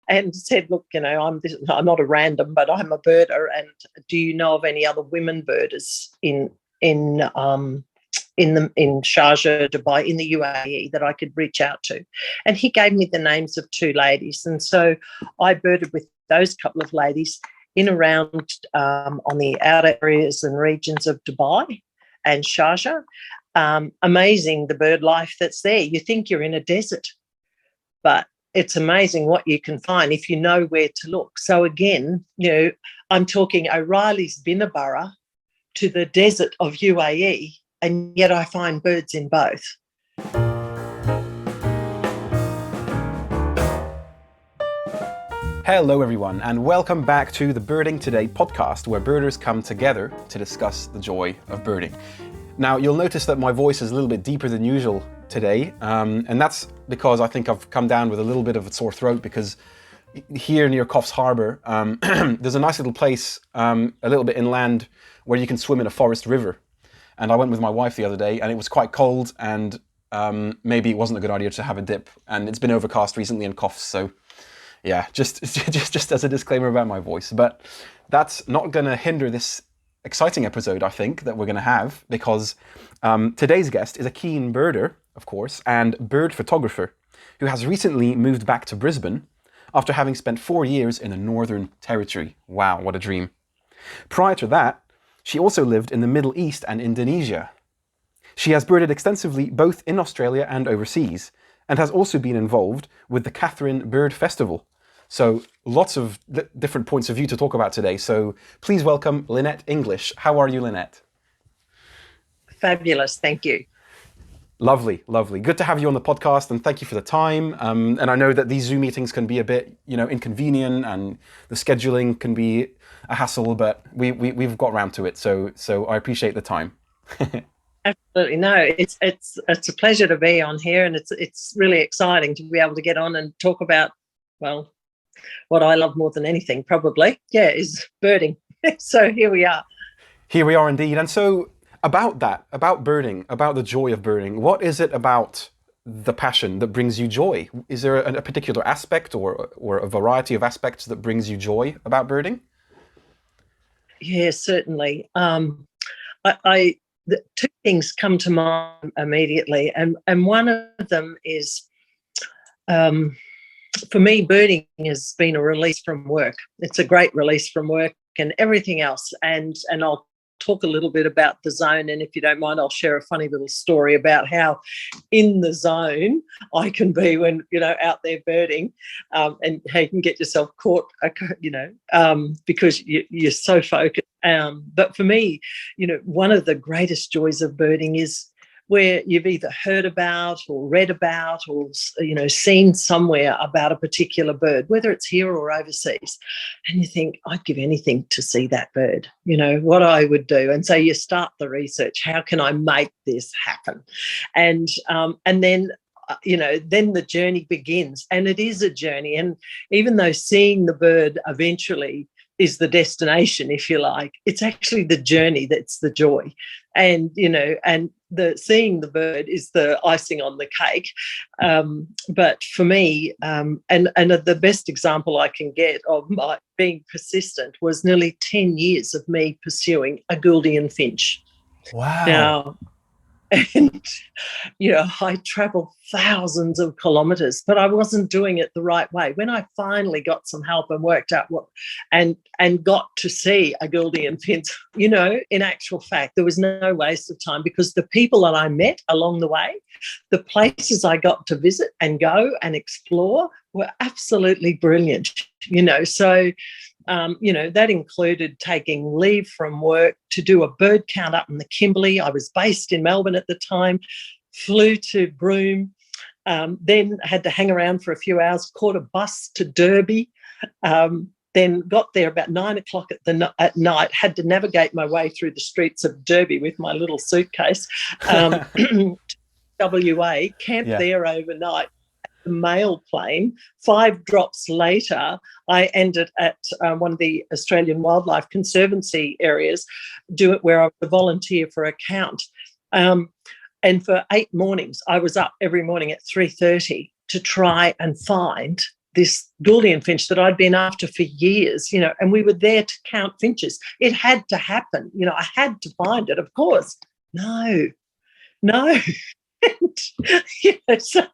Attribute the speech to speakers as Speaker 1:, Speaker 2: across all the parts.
Speaker 1: and said, look, I'm not a random, but I'm a birder. And do you know of any other women birders in Sharjah, Dubai, in the UAE that I could reach out to? And he gave me the names of two ladies. And so I birded with those couple of ladies in around on the outer areas and regions of Dubai and Sharjah. Amazing the bird life that's there. You think you're in a desert, but it's amazing what you can find if you know where to look. So again, I'm talking O'Reilly's Binabara to the desert of UAE, and yet I find birds in both.
Speaker 2: Hello everyone, and welcome back to the Birding Today podcast, where birders come together to discuss the joy of birding. Now, you'll notice that my voice is a little bit deeper than usual today, and that's because I think I've come down with a little bit of a sore throat, because here near Coffs Harbour, there's a nice little place a little bit inland where you can swim in a forest river. And I went with my wife the other day, and it was quite cold, and maybe it wasn't a good idea to have a dip. And it's been overcast recently in Coffs, so yeah, just as a disclaimer about my voice. But that's not going to hinder this exciting episode, I think, that we're going to have, because today's guest is a keen birder, of course, and bird photographer who has recently moved back to Brisbane after having spent 4 years in the Northern Territory. Wow, what a dream. Prior to that, she also lived in the Middle East and Indonesia. She has birded extensively both in Australia and overseas, and has also been involved with the Katherine Bird Festival. So lots of different points of view to talk about today. So please welcome Lynette English. How are you, Lynette?
Speaker 1: Fabulous, thank you.
Speaker 2: Lovely, lovely. Good to have you on the podcast, and thank you for the time. And I know that these Zoom meetings can be a bit, inconvenient, and the scheduling can be a hassle, but we've got round to it. So I appreciate the time.
Speaker 1: Absolutely. No, it's a pleasure to be on here, and it's really exciting to be able to get on and talk about, well, what I love more than anything probably, is birding. So here we are.
Speaker 2: Here we are indeed. And so about that, about birding, about the joy of birding, what is it about the passion that brings you joy? Is there a particular aspect or a variety of aspects that brings you joy about birding?
Speaker 1: Yeah, certainly. The two things come to mind immediately, and one of them is, for me, birding has been a release from work. It's a great release from work and everything else, and I'll talk a little bit about the zone, and if you don't mind, I'll share a funny little story about how in the zone I can be when, out there birding, and how you can get yourself caught, because you're so focused. But for me, one of the greatest joys of birding is where you've either heard about or read about or, seen somewhere about a particular bird, whether it's here or overseas, and you think, I'd give anything to see that bird, what I would do. And so you start the research. How can I make this happen? And then then the journey begins, and it is a journey. And even though seeing the bird eventually is the destination, if you like, it's actually the journey that's the joy. And, and the seeing the bird is the icing on the cake. But for me, and the best example I can get of my being persistent was nearly 10 years of me pursuing a Guillaume finch.
Speaker 2: Wow.
Speaker 1: Now, and, I travelled thousands of kilometres, but I wasn't doing it the right way. When I finally got some help and worked out and got to see a Guillaume finch, in actual fact, there was no waste of time, because the people that I met along the way, the places I got to visit and go and explore were absolutely brilliant, So, that included taking leave from work to do a bird count up in the Kimberley. I was based in Melbourne at the time, flew to Broome, then had to hang around for a few hours, caught a bus to Derby, then got there about 9 o'clock at night, had to navigate my way through the streets of Derby with my little suitcase, to WA, camped there overnight. The mail plane. 5 drops later, I ended at one of the Australian Wildlife Conservancy areas, where I was a volunteer for a count. And for 8 mornings, I was up every morning at 3:30 to try and find this Guldian finch that I'd been after for years, and we were there to count finches. It had to happen. I had to find it, of course. No. So,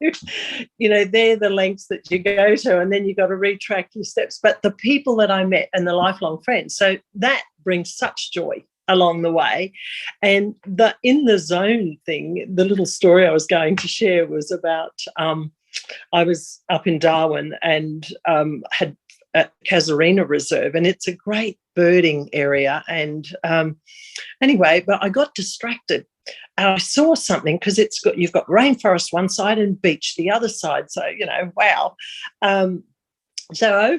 Speaker 1: they're the lengths that you go to, and then you've got to retrack your steps. But the people that I met and the lifelong friends, so that brings such joy along the way. And the in the zone thing, the little story I was going to share was about I was up in Darwin and had at Casuarina Reserve, and it's a great birding area. And anyway, but I got distracted. I saw something because you've got rainforest one side and beach the other side. So, wow. So I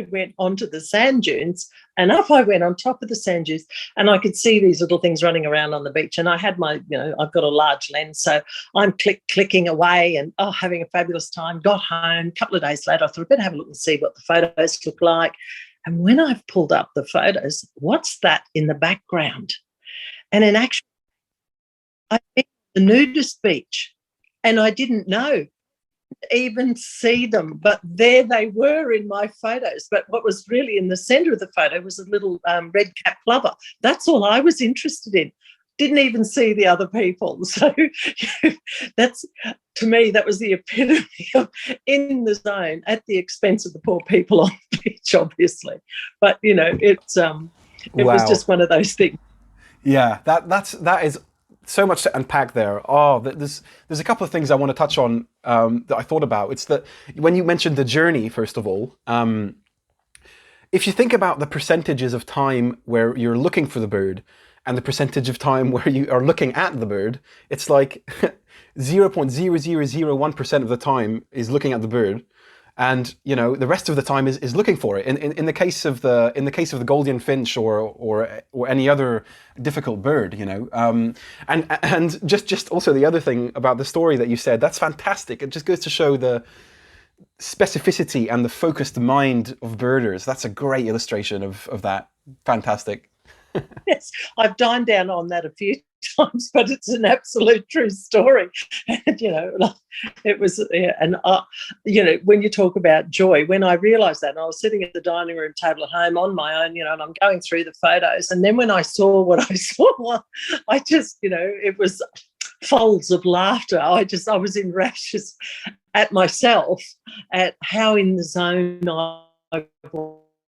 Speaker 1: went onto the sand dunes, and up I went on top of the sand dunes, and I could see these little things running around on the beach. And I had I've got a large lens, so I'm clicking away and having a fabulous time. Got home a couple of days later. I thought I'd better have a look and see what the photos look like. And when I've pulled up the photos, what's that in the background? And in actual, I went to the nudist beach, and I didn't know. Even see them, but there they were in my photos. But what was really in the centre of the photo was a little red-capped plover. That's all I was interested in. Didn't even see the other people. So that's, to me, that was the epitome of in the zone at the expense of the poor people on the beach, obviously. But it was just one of those things.
Speaker 2: Yeah, that is so much to unpack there. There's a couple of things I want to touch on that I thought about. It's that when you mentioned the journey, first of all, if you think about the percentages of time where you're looking for the bird and the percentage of time where you are looking at the bird, it's like 0.0001% of the time is looking at the bird. And the rest of the time is looking for it. In the case of the Guildian finch or any other difficult bird, and just also the other thing about the story that you said, that's fantastic. It just goes to show the specificity and the focused mind of birders. That's a great illustration of that. Fantastic.
Speaker 1: Yes, I've dined down on that a few times, but it's an absolute true story. And, it was, and, when you talk about joy, when I realised that, and I was sitting at the dining room table at home on my own, and I'm going through the photos, and then when I saw what I saw, I just, it was folds of laughter. I was in raptures at myself, at how in the zone I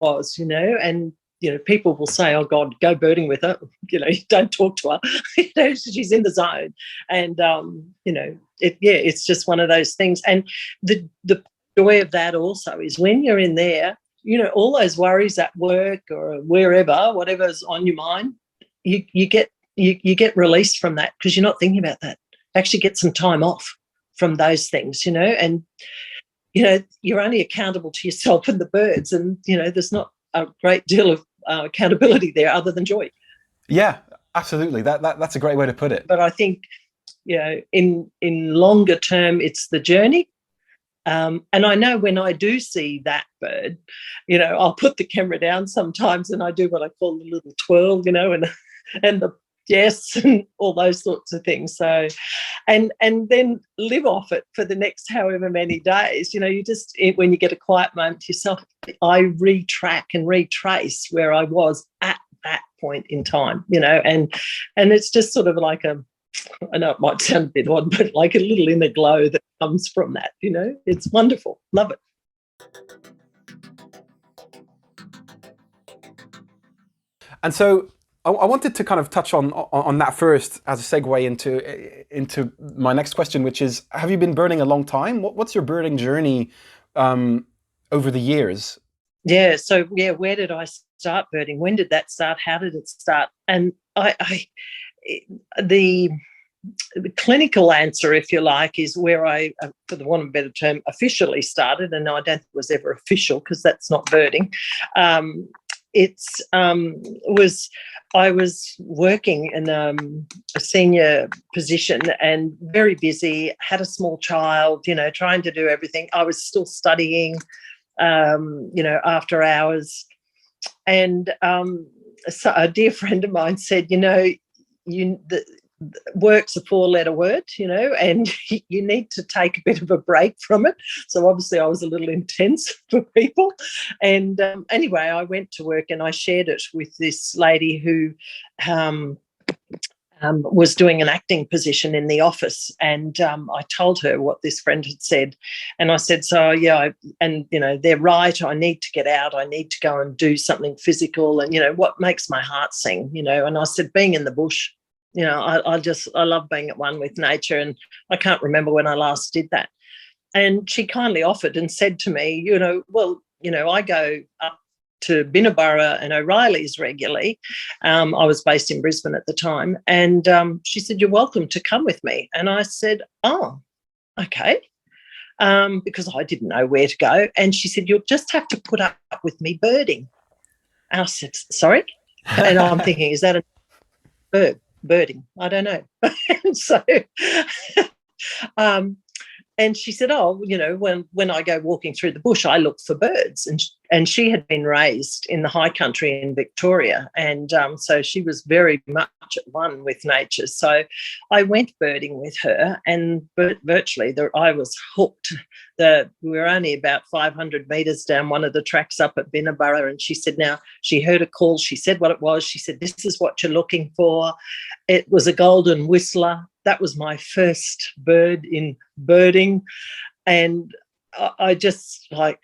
Speaker 1: was, and people will say, "Oh God, go birding with her." Don't talk to her. She's in the zone, and it's just one of those things. And the joy of that also is when you're in there, all those worries at work or wherever, whatever's on your mind, you get released from that because you're not thinking about that. Actually, get some time off from those things, and you're only accountable to yourself and the birds, and there's not a great deal of accountability there other than joy.
Speaker 2: Yeah, absolutely. That's a great way to put it.
Speaker 1: But I think in longer term it's the journey, and I know when I do see that bird, I'll put the camera down sometimes and I do what I call the little twirl, and the yes and all those sorts of things. So and then live off it for the next however many days. You just, when you get a quiet moment to yourself, I retrack and retrace where I was at that point in time, and it's just sort of like I know it might sound a bit odd, but like a little inner glow that comes from that, it's wonderful. Love it.
Speaker 2: And so I wanted to kind of touch on that first as a segue into my next question, which is, have you been birding a long time? What's your birding journey over the years?
Speaker 1: Yeah, so where did I start birding? When did that start? How did it start? And the clinical answer, if you like, is where I, for the want of a better term, officially started, and I don't think it was ever official because that's not birding. I was working in a senior position and very busy, had a small child, trying to do everything. I was still studying, after hours. And so a dear friend of mine said, the work's a 4-letter word, and you need to take a bit of a break from it. So obviously I was a little intense for people. And anyway, I went to work and I shared it with this lady who was doing an acting position in the office, and I told her what this friend had said, and I said, so yeah, they're right, I need to get out, I need to go and do something physical, and what makes my heart sing, and I said, being in the bush, I love being at one with nature, and I can't remember when I last did that. And she kindly offered and said to me, I go up to Binnaburra and O'Reilly's regularly. I was based in Brisbane at the time. And she said, you're welcome to come with me. And I said, oh, okay, because I didn't know where to go. And she said, you'll just have to put up with me birding. And I said, sorry? And I'm thinking, is that a bird? Birding? I don't know. And so... and she said, oh, when I go walking through the bush, I look for birds. And she had been raised in the high country in Victoria. And so she was very much at one with nature. So I went birding with her, and virtually I was hooked. We were only about 500 metres down one of the tracks up at Binnaburra. And she said, now, she heard a call. She said what it was. She said, this is what you're looking for. It was a golden whistler. That was my first bird in birding. And I just wow,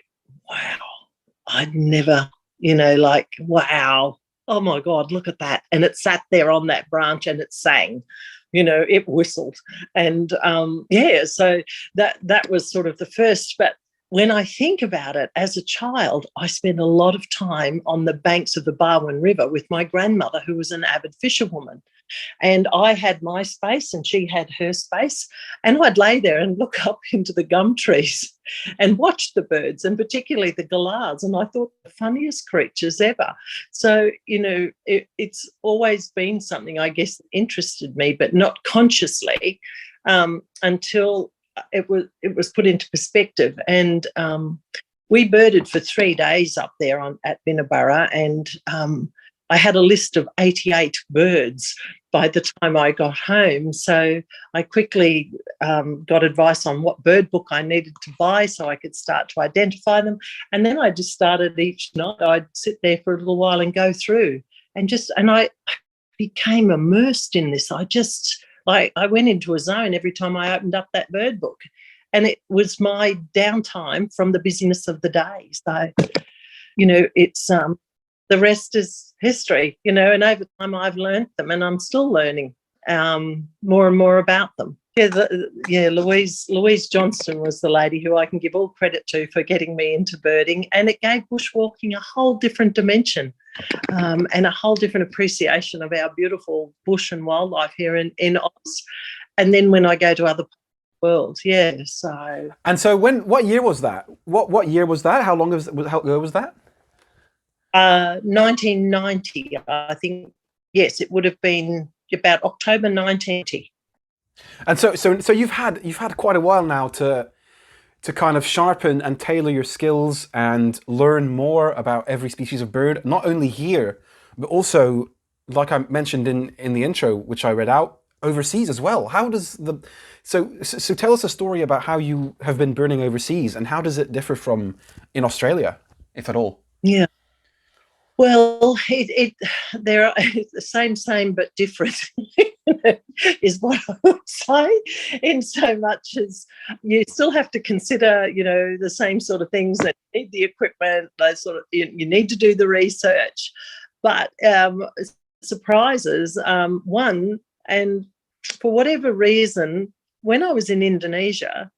Speaker 1: I'd never, wow, oh my God, look at that. And it sat there on that branch and it sang, it whistled. And so that was sort of the first. But when I think about it, as a child, I spent a lot of time on the banks of the Barwon River with my grandmother, who was an avid fisherwoman. And I had my space and she had her space. And I'd lay there and look up into the gum trees and watch the birds, and particularly the gallards. And I thought the funniest creatures ever. So, it's always been something, I guess, that interested me, but not consciously, until it was put into perspective. And we birded for 3 days up there at Binnaburra, and I had a list of 88 birds by the time I got home. So I quickly got advice on what bird book I needed to buy so I could start to identify them. And then I just started each night. I'd sit there for a little while and go through, and I became immersed in this. I went into a zone every time I opened up that bird book, and it was my downtime from the busyness of the day. So, it's the rest is history, and over time I've learned them, and I'm still learning more and more about them. Louise Johnston was the lady who I can give all credit to for getting me into birding, and it gave bushwalking a whole different dimension and a whole different appreciation of our beautiful bush and wildlife here in Oz. And then when I go to other parts of the world, so. And so
Speaker 2: what year was that? What year was that? How ago was that?
Speaker 1: 1990, I think. Yes, it would have been about October 1990.
Speaker 2: And so you've had quite a while now to kind of sharpen and tailor your skills and learn more about every species of bird, not only here, but also, like I mentioned in the intro, which I read out, overseas as well. How does so tell us a story about how you have been birding overseas, and how does it differ from in Australia, if at all?
Speaker 1: Yeah. Well, they're the same but different is what I would say, in so much as you still have to consider, the same sort of things, that you need the equipment, those sort of, you need to do the research. But surprises, one, and for whatever reason, when I was in Indonesia,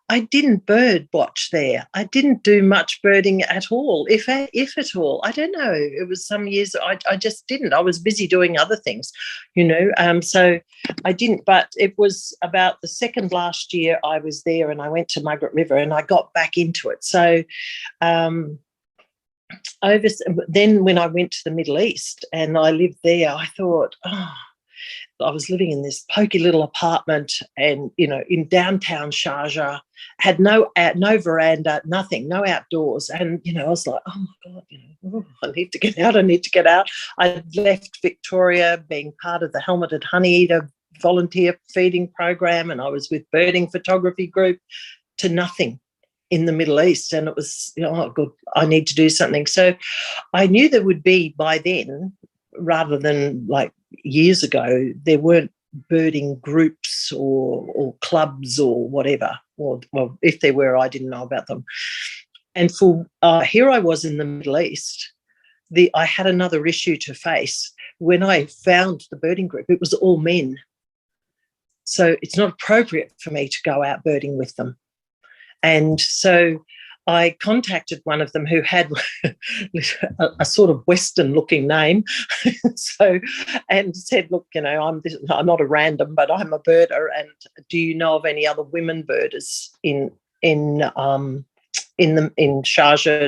Speaker 1: I didn't bird watch there. I didn't do much birding at all, if at all. I don't know. It was some years I just didn't. I was busy doing other things, so I didn't. But it was about the second last year I was there, and I went to Margaret River and I got back into it. So then when I went to the Middle East and I lived there, I thought, I was living in this pokey little apartment and, in downtown Sharjah, had no veranda, nothing, no outdoors. And, I was like, oh, my God, I need to get out. I need to get out. I left Victoria, being part of the helmeted honeyeater volunteer feeding program, and I was with birding photography group, to nothing in the Middle East. And it was, oh, good, I need to do something. So I knew there would be, by then, rather than like years ago, there weren't birding groups or clubs or whatever. Or, well, if there were, I didn't know about them. And for here I was in the Middle East. I had another issue to face. When I found the birding group, it was all men. So it's not appropriate for me to go out birding with them. And so I contacted one of them who had a sort of Western-looking name, and said, "Look, I'm not a random, but I'm a birder. And do you know of any other women birders in Sharjah,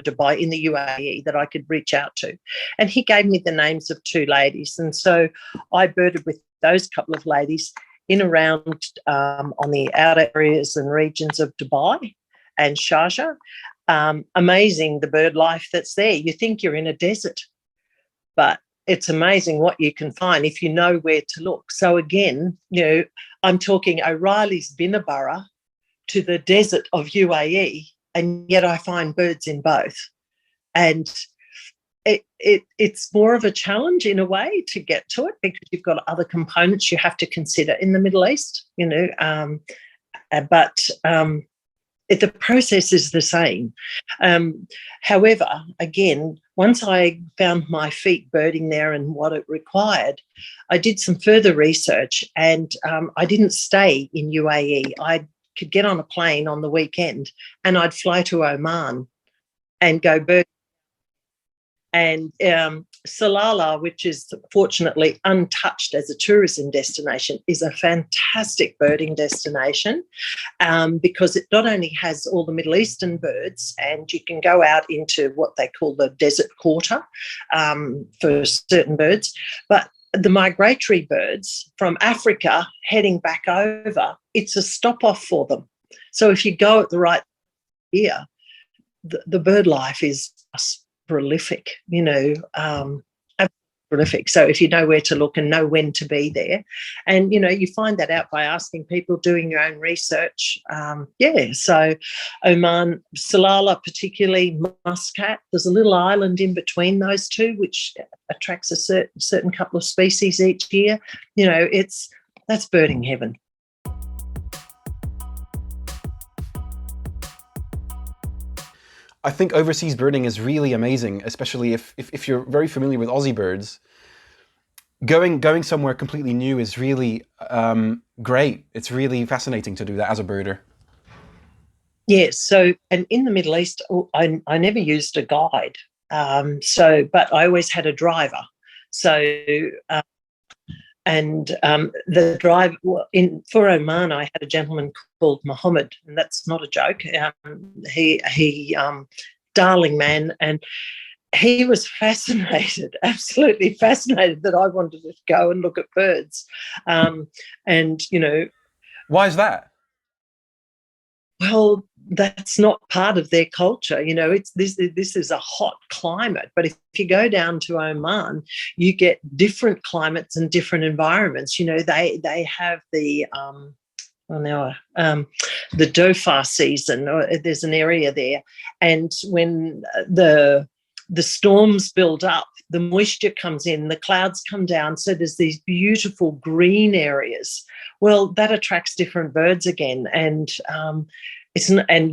Speaker 1: Dubai, in the UAE that I could reach out to?" And he gave me the names of 2 ladies, and so I birded with those couple of ladies in around on the outer areas and regions of Dubai and Sharjah. Amazing, the bird life that's there. You think you're in a desert, but it's amazing what you can find if you know where to look. So again, I'm talking O'Reilly's Binabara to the desert of UAE, and yet I find birds in both. And it's more of a challenge in a way to get to it, because you've got other components you have to consider in the Middle East, but the process is the same. However, again, once I found my feet birding there and what it required, I did some further research, and I didn't stay in UAE. I could get on a plane on the weekend and I'd fly to Oman and go birding. And Salalah, which is fortunately untouched as a tourism destination, is a fantastic birding destination, because it not only has all the Middle Eastern birds, and you can go out into what they call the desert quarter for certain birds, but the migratory birds from Africa heading back over, it's a stop-off for them. So if you go at the right year, the bird life is prolific, prolific. So if you know where to look and know when to be there, and you find that out by asking people, doing your own research. So Oman, Salalah, particularly Muscat, there's a little island in between those two which attracts a certain couple of species each year. That's birding heaven.
Speaker 2: I think overseas birding is really amazing, especially if you're very familiar with Aussie birds. Going somewhere completely new is really great. It's really fascinating to do that as a birder.
Speaker 1: Yes. So, and in the Middle East, I never used a guide. But I always had a driver. So, the driver for Oman, I had a gentleman called Mohammed, and that's not a joke. He darling man, and he was fascinated, absolutely fascinated, that I wanted to go and look at birds.
Speaker 2: Why is that?
Speaker 1: Well, that's not part of their culture. This is a hot climate, but if you go down to Oman, you get different climates and different environments. They have the Dhofar season, or there's an area there, and when the storms build up, the moisture comes in, the clouds come down, so there's these beautiful green areas. Well, that attracts different birds again, and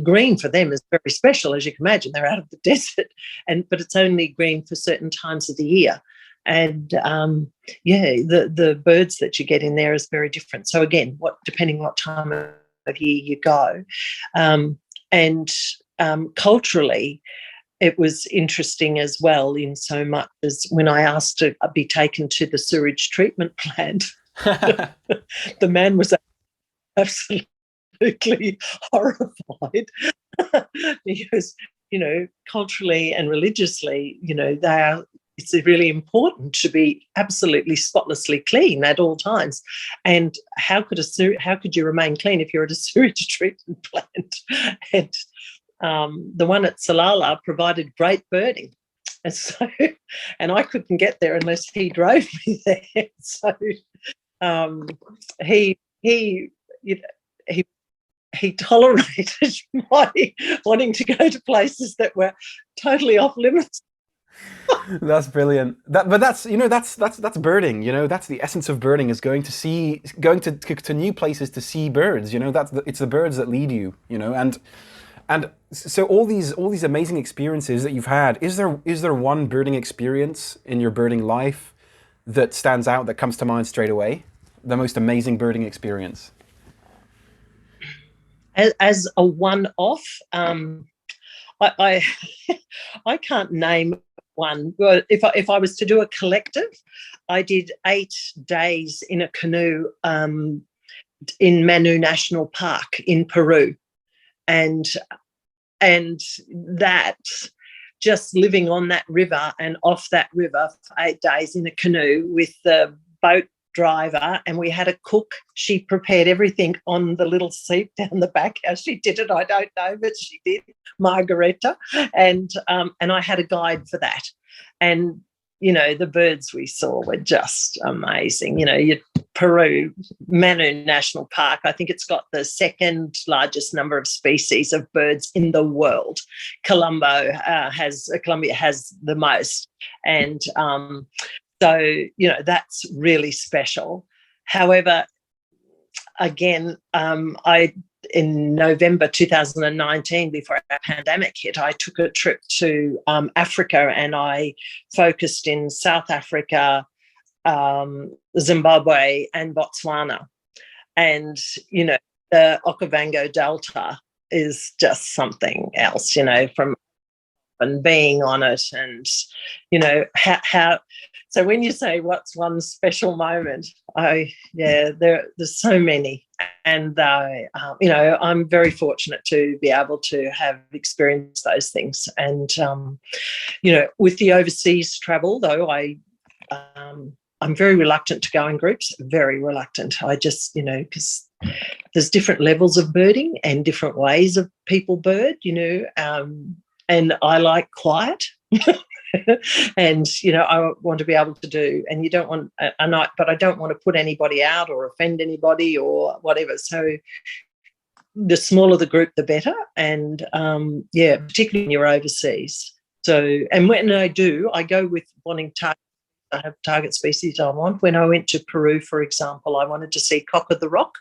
Speaker 1: green for them is very special, as you can imagine. They're out of the desert, but it's only green for certain times of the year. And the birds that you get in there is very different. So again, depending what time of year you go, culturally, it was interesting as well, in so much as when I asked to be taken to the sewage treatment plant, the man was absolutely horrified because, culturally and religiously, it's really important to be absolutely spotlessly clean at all times. And how could you remain clean if you're at a sewage treatment plant? And the one at Salalah provided great birding. And I couldn't get there unless he drove me there. So um, he he you know, he tolerated my wanting to go to places that were totally off limits.
Speaker 2: That's brilliant. But that's that's birding. That's the essence of birding, is going to new places to see birds. It's the birds that lead you. And so all these amazing experiences that you've had. Is there one birding experience in your birding life that stands out, that comes to mind straight away? The most amazing birding experience.
Speaker 1: As a one-off, I I can't name one. But if I was to do a collective, I did 8 days in a canoe in Manu National Park in Peru, and that, just living on that river and off that river for 8 days in a canoe with the boat driver, and we had a cook. She prepared everything on the little seat down the back. How she did it, I don't know, but she did, Margareta. And I had a guide for that. And the birds we saw were just amazing. Peru, Manu National Park, I think it's got the second largest number of species of birds in the world. Colombia has the most, and so, that's really special. However, again, in November 2019, before our pandemic hit, I took a trip to Africa, and I focused in South Africa, Zimbabwe and Botswana. And, the Okavango Delta is just something else, from and being on it, and, how. So when you say what's one special moment, there's so many, and I'm very fortunate to be able to have experienced those things. And with the overseas travel, though, I'm very reluctant to go in groups. Very reluctant. I just because there's different levels of birding and different ways of people bird. And I like quiet. And I want to be able to do, and you don't want a night, but I don't want to put anybody out or offend anybody or whatever. So the smaller the group, the better. And particularly when you're overseas. So, and when I do, I go with wanting target. I have target species I want. When I went to Peru, for example, I wanted to see cock of the rock.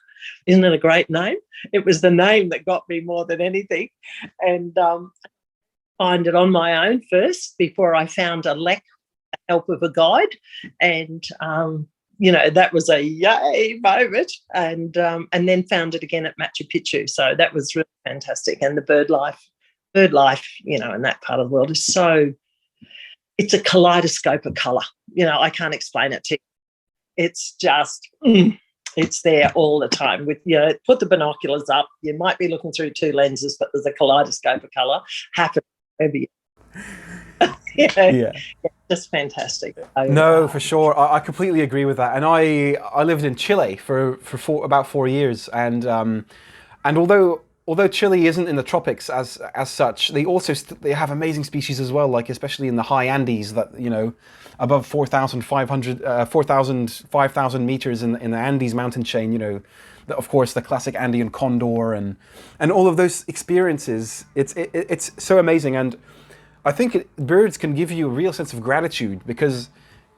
Speaker 1: Isn't it a great name? It was the name that got me more than anything. And find it on my own first before I found a lack of help of a guide, and that was a yay moment, and then found it again at Machu Picchu. So that was really fantastic. And the bird life, in that part of the world is so, it's a kaleidoscope of colour. I can't explain it to you. It's just it's there all the time. With put the binoculars up, you might be looking through 2 lenses, but there's a kaleidoscope of colour happening. Yeah, just fantastic.
Speaker 2: No, for sure. I completely agree with that. And I lived in Chile for about 4 years, and although Chile isn't in the tropics as such, they also they have amazing species as well. Like especially in the high Andes, that above 5,000 meters in the Andes mountain chain. Of course, the classic Andean condor and all of those experiences. It's so amazing, and I think birds can give you a real sense of gratitude, because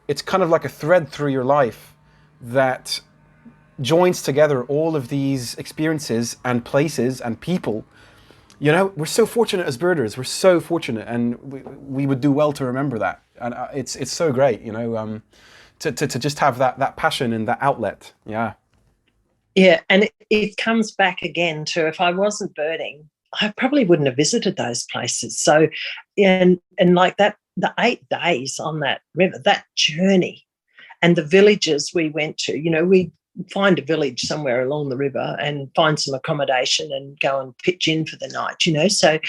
Speaker 2: it's kind of like a thread through your life that joins together all of these experiences and places and people. We're so fortunate as birders. We're so fortunate, and we would do well to remember that. And it's so great, to just have that passion and that outlet. Yeah.
Speaker 1: Yeah, and it comes back again to, if I wasn't birding, I probably wouldn't have visited those places. So, and like that, the 8 days on that river, that journey, and the villages we went to, we find a village somewhere along the river and find some accommodation and go and pitch in for the night, So,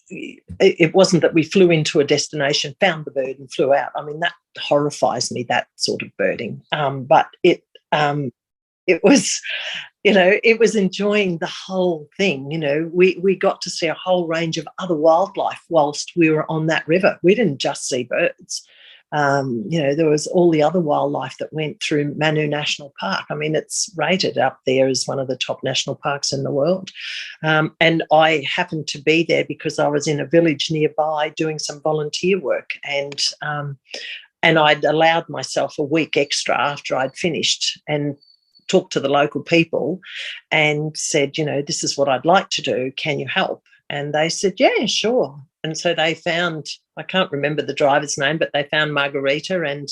Speaker 1: it wasn't that we flew into a destination, found the bird and flew out. I mean, that horrifies me, that sort of birding. But it was, it was enjoying the whole thing. We got to see a whole range of other wildlife whilst we were on that river. We didn't just see birds. There was all the other wildlife that went through Manu National Park. I mean, it's rated up there as one of the top national parks in the world. And I happened to be there because I was in a village nearby doing some volunteer work, and I'd allowed myself a week extra after I'd finished and talked to the local people and said, this is what I'd like to do. Can you help? And they said, yeah, sure. And so they found, I can't remember the driver's name, but they found Margarita and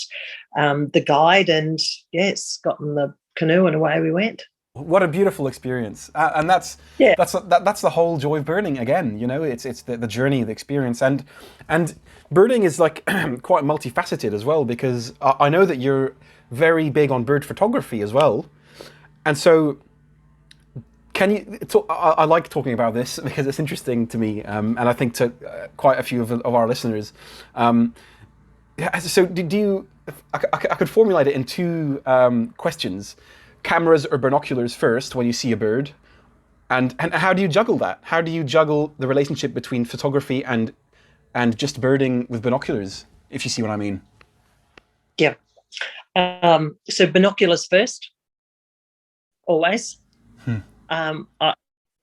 Speaker 1: the guide, and yes, got in the canoe and away we went.
Speaker 2: What a beautiful experience, and that's the whole joy of birding. Again, it's the journey, the experience, and birding is like quite multifaceted as well, because I know that you're very big on bird photography as well, and so can you talk, I like talking about this because it's interesting to me, and I think to quite a few of our listeners. So do you? I could formulate it in two questions. Cameras or binoculars first when you see a bird, and how do you juggle that? How do you juggle the relationship between photography and just birding with binoculars, if you see what I mean?
Speaker 1: Yeah. So binoculars first, always.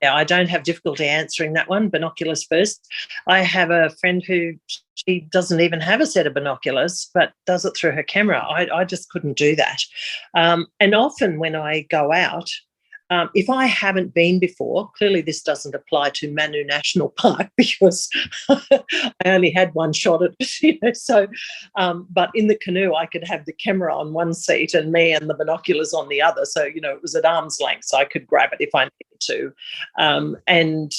Speaker 1: I don't have difficulty answering that one. Binoculars first. I have a friend who, she doesn't even have a set of binoculars, but does it through her camera. I just couldn't do that. And often when I go out, if I haven't been before, clearly this doesn't apply to Manu National Park because I only had one shot at it, so, but in the canoe I could have the camera on one seat and me and the binoculars on the other. So, it was at arm's length, so I could grab it if I needed to. And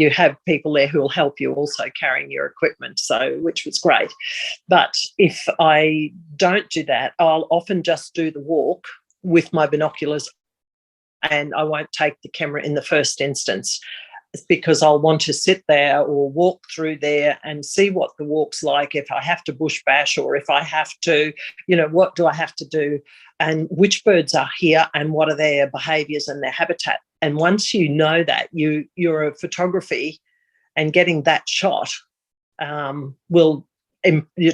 Speaker 1: you have people there who will help you also carrying your equipment, so which was great. But if I don't do that, I'll often just do the walk with my binoculars, and I won't take the camera in the first instance because I'll want to sit there or walk through there and see what the walk's like, if I have to bush bash or if I have to, what do I have to do and which birds are here and what are their behaviours and their habitat. And once you know that, your photography and getting that shot your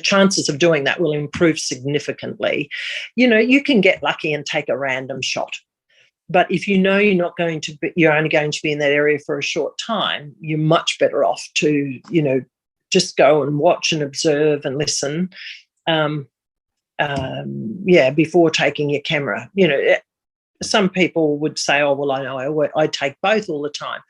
Speaker 1: chances of doing that will improve significantly. You can get lucky and take a random shot. But if you're only going to be in that area for a short time, you're much better off to, just go and watch and observe and listen, before taking your camera. Some people would say, oh, well, I know I take both all the time.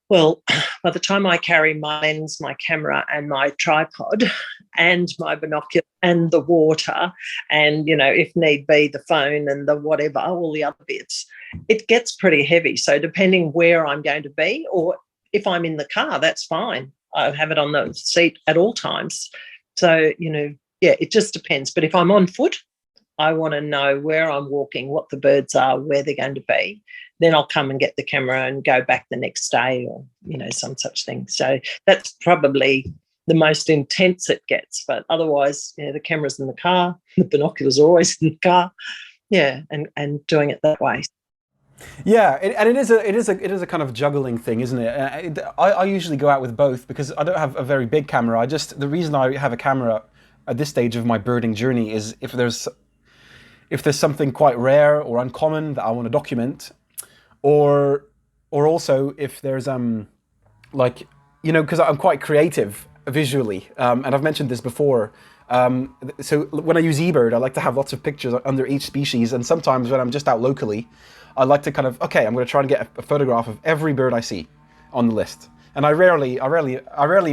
Speaker 1: Well, by the time I carry my lens, my camera and my tripod and my binocular and the water and, if need be, the phone and the whatever, all the other bits, it gets pretty heavy. So depending where I'm going to be, or if I'm in the car, that's fine. I have it on the seat at all times. So, it just depends. But if I'm on foot, I want to know where I'm walking, what the birds are, where they're going to be. Then I'll come and get the camera and go back the next day or, some such thing. So that's probably the most intense it gets. But otherwise, the camera's in the car, the binoculars are always in the car. Yeah, and doing it that way.
Speaker 2: Yeah, and it is a kind of juggling thing, isn't it? I usually go out with both because I don't have a very big camera. The reason I have a camera at this stage of my birding journey is if there's something quite rare or uncommon that I want to document, or also if there's because I'm quite creative visually, and I've mentioned this before. So when I use eBird, I like to have lots of pictures under each species, and sometimes when I'm just out locally, I like to I'm going to try and get a photograph of every bird I see on the list. And I rarely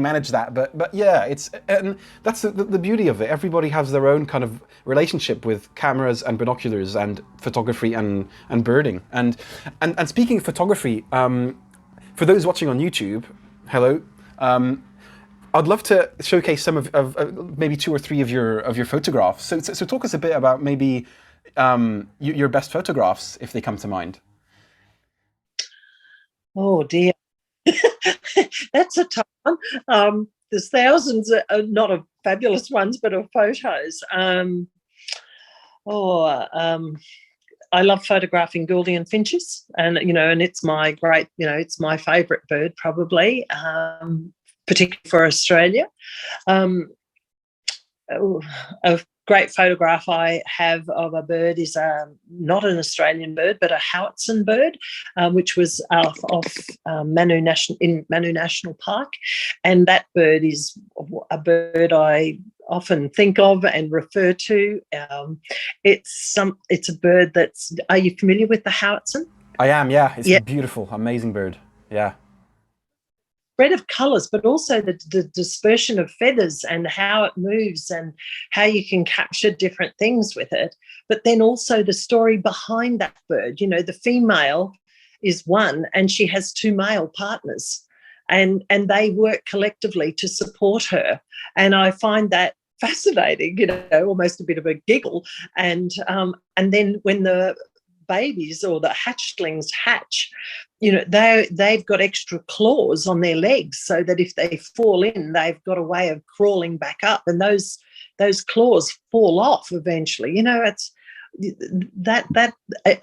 Speaker 2: manage that, but yeah, and that's the beauty of it. Everybody has their own kind of relationship with cameras and binoculars and photography and birding. And speaking of photography, for those watching on YouTube, hello. I'd love to showcase some of maybe 2 or 3 of your photographs. So talk us a bit about maybe your best photographs if they come to mind.
Speaker 1: Oh dear. That's a tough one. There's thousands, not of fabulous ones, but of photos. I love photographing Guillaume finches, and it's my great, it's my favourite bird probably, particularly for Australia. a great photograph I have of a bird is not an Australian bird, but a Howitzin bird, which was off Manu National Park. And that bird is a bird I often think of and refer to. It's a bird that's. Are you familiar with the Howitzin?
Speaker 2: I am, yeah. It's a beautiful, amazing bird. Yeah.
Speaker 1: Spread of colours, but also the dispersion of feathers and how it moves and how you can capture different things with it. But then also the story behind that bird. You know, the female is one and she has two male partners, and they work collectively to support her. And I find that fascinating, you know, almost a bit of a giggle. And then when the babies or the hatchlings hatch, you know, they've got extra claws on their legs so that if they fall in, they've got a way of crawling back up, and those claws fall off eventually. You know, it's that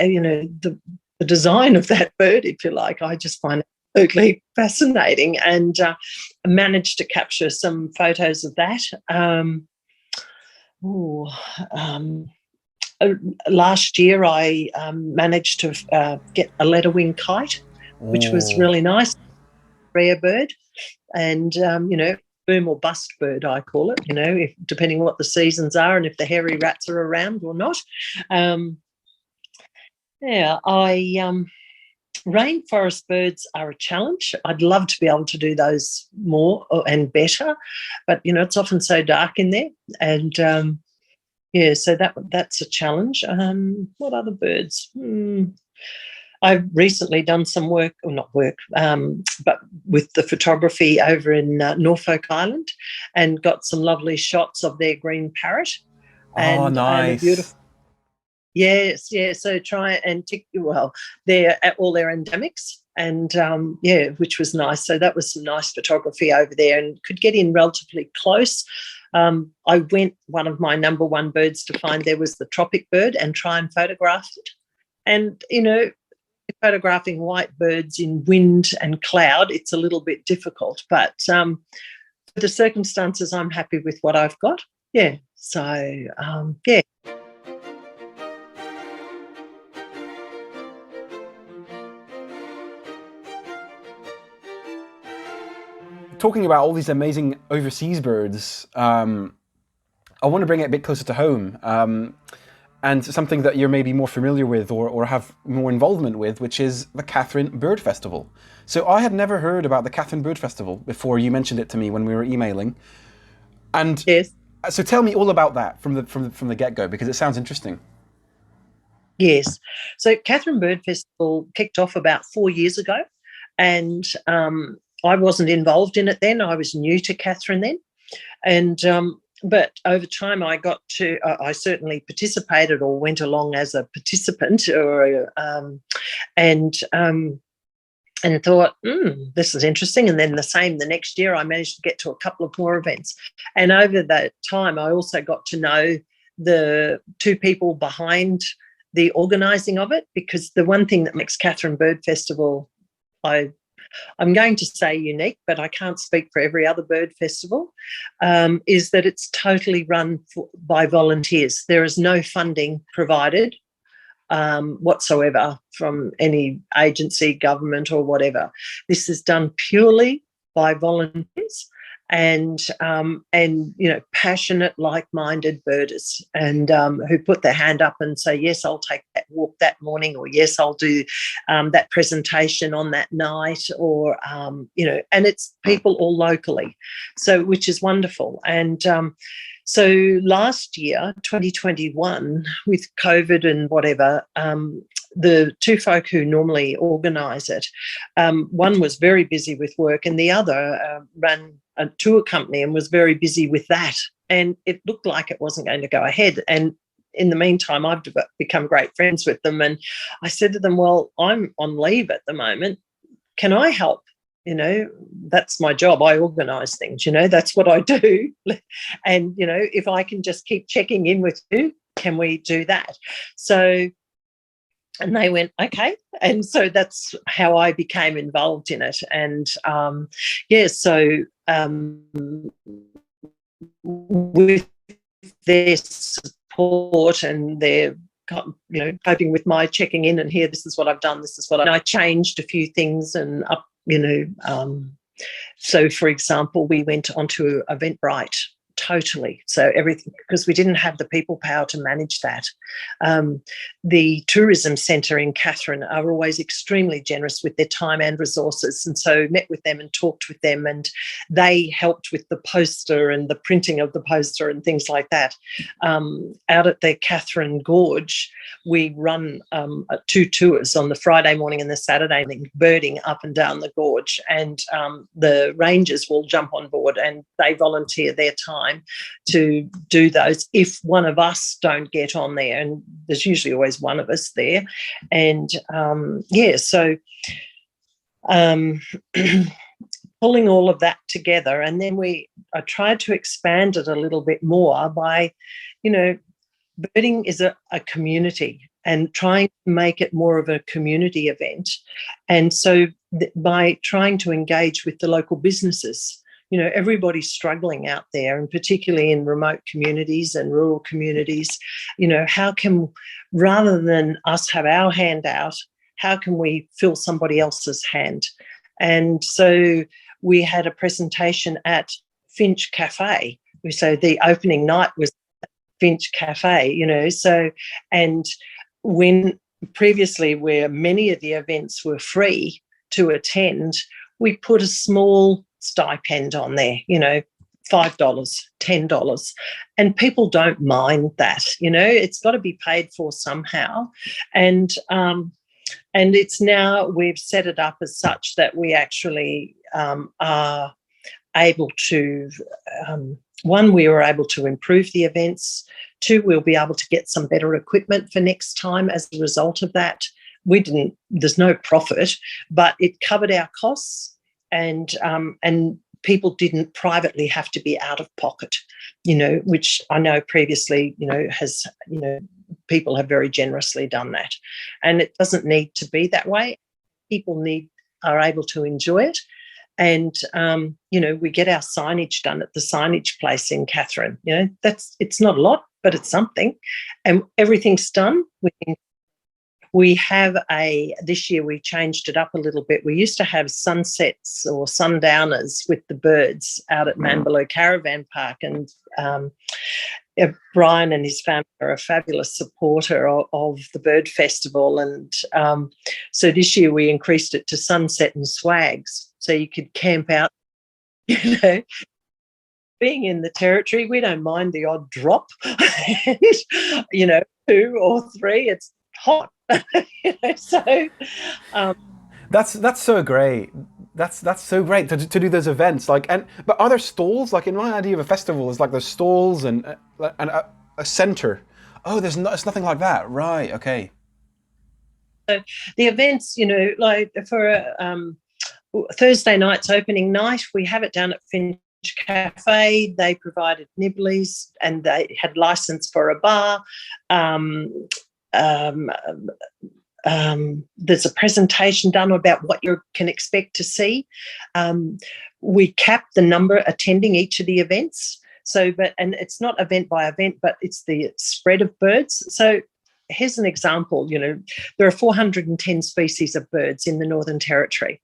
Speaker 1: you know, the design of that bird, if you like, I just find it absolutely fascinating, and managed to capture some photos of that. Last year, I managed to get a leatherwing kite, which was really nice, rare bird, and you know, boom or bust bird, I call it. You know, depending what the seasons are and if the hairy rats are around or not. Rainforest birds are a challenge. I'd love to be able to do those more and better, but you know, it's often so dark in there, and so that's a challenge. What other birds? I've recently done some work, or not work, but with the photography over in Norfolk Island, and got some lovely shots of their green parrot.
Speaker 2: And, nice.
Speaker 1: And beautiful. Yes, yeah. So try and they're at all their endemics, and which was nice. So that was some nice photography over there, and could get in relatively close. I went, one of my number one birds to find there was the tropic bird, and try and photograph it. And you know, photographing white birds in wind and cloud, it's a little bit difficult, but for the circumstances, I'm happy with what I've got. Yeah. So
Speaker 2: Talking about all these amazing overseas birds, I want to bring it a bit closer to home, and something that you're maybe more familiar with or have more involvement with, which is the Katherine Bird Festival. So I had never heard about the Katherine Bird Festival before you mentioned it to me when we were emailing. And
Speaker 1: yes.
Speaker 2: So tell me all about that from the get-go, because it sounds interesting.
Speaker 1: Yes. So Katherine Bird Festival kicked off about 4 years ago, and I wasn't involved in it then. I was new to Katherine then. And but over time I got to, I certainly participated or went along as a participant, and thought, this is interesting. And then the next year I managed to get to a couple of more events. And over that time I also got to know the two people behind the organising of it, because the one thing that makes Katherine Bird Festival, I'm going to say unique, but I can't speak for every other bird festival, is that it's totally run by volunteers. There is no funding provided whatsoever from any agency, government or whatever. This is done purely by volunteers and you know, passionate, like-minded birders, and who put their hand up and say, yes, I'll take that walk that morning, or yes, I'll do that presentation on that night, or you know, and it's people all locally, so which is wonderful. And so last year, 2021, with COVID and whatever, the two folk who normally organise it, one was very busy with work, and the other ran a tour company and was very busy with that. And it looked like it wasn't going to go ahead. And in the meantime, I've become great friends with them. And I said to them, well, I'm on leave at the moment. Can I help? You know, that's my job. I organise things, you know, that's what I do. And, you know, if I can just keep checking in with you, can we do that? So, and they went, okay. And so that's how I became involved in it. And so with their support and their, coping with my checking in and here, this is what I've done, this is what I changed a few things and up, so for example, we went onto Eventbrite totally. So everything, because we didn't have the people power to manage that. The tourism centre in Katherine are always extremely generous with their time and resources. And so met with them and talked with them, and they helped with the poster and the printing of the poster and things like that. Out at the Katherine Gorge, we run 2 tours on the Friday morning and the Saturday morning, birding up and down the gorge. And the rangers will jump on board and they volunteer their time to do those if one of us don't get on there, and there's usually always one of us there. And so pulling all of that together, and then I tried to expand it a little bit more by, birding is a community, and trying to make it more of a community event. And so by trying to engage with the local businesses, everybody's struggling out there, and particularly in remote communities and rural communities, how can, rather than us have our hand out, how can we fill somebody else's hand? And so we had a presentation at Finch Cafe. So the opening night was Finch Cafe, and when previously where many of the events were free to attend, we put a small stipend on there, $5, $10, and people don't mind that. It's got to be paid for somehow, and it's now we've set it up as such that we actually are able to one, we were able to improve the events. 2, we'll be able to get some better equipment for next time as a result of that. There's no profit, but it covered our costs. And people didn't privately have to be out of pocket, which I know previously, people have very generously done that. And it doesn't need to be that way. People are able to enjoy it. And, we get our signage done at the signage place in Katherine. It's not a lot, but it's something. And everything's done within. We have this year we changed it up a little bit. We used to have sunsets or sundowners with the birds out at Manbalow Caravan Park, and Brian and his family are a fabulous supporter of the Bird Festival. And so this year we increased it to sunset and swags, so you could camp out, Being in the Territory, we don't mind the odd drop, and, 2 or 3, it's hot. So
Speaker 2: that's so great. That's so great to do those events. But are there stalls? Like, in my idea of a festival is like there's stalls and a center. Oh, it's nothing like that, right? Okay.
Speaker 1: So the events, like for Thursday night's opening night, we have it down at Finch Cafe. They provided nibblies and they had license for a bar. There's a presentation done about what you can expect to see. We cap the number attending each of the events. And it's not event by event, but it's the spread of birds. So here's an example. There are 410 species of birds in the Northern Territory.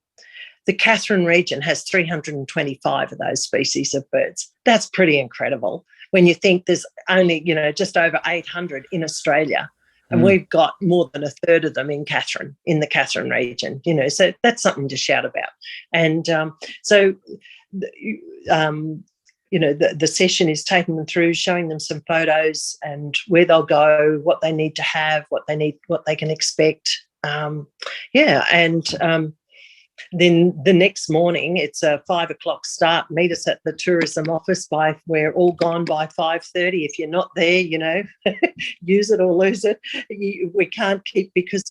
Speaker 1: The Katherine region has 325 of those species of birds. That's pretty incredible when you think there's only, just over 800 in Australia. And we've got more than a third of them in the Katherine region, so that's something to shout about. And the session is taking them through, showing them some photos and where they'll go, what they need to have, what they can expect. Then the next morning, it's a 5 o'clock start. Meet us at the tourism office we're all gone by 5:30. If you're not there, use it or lose it. We can't keep, because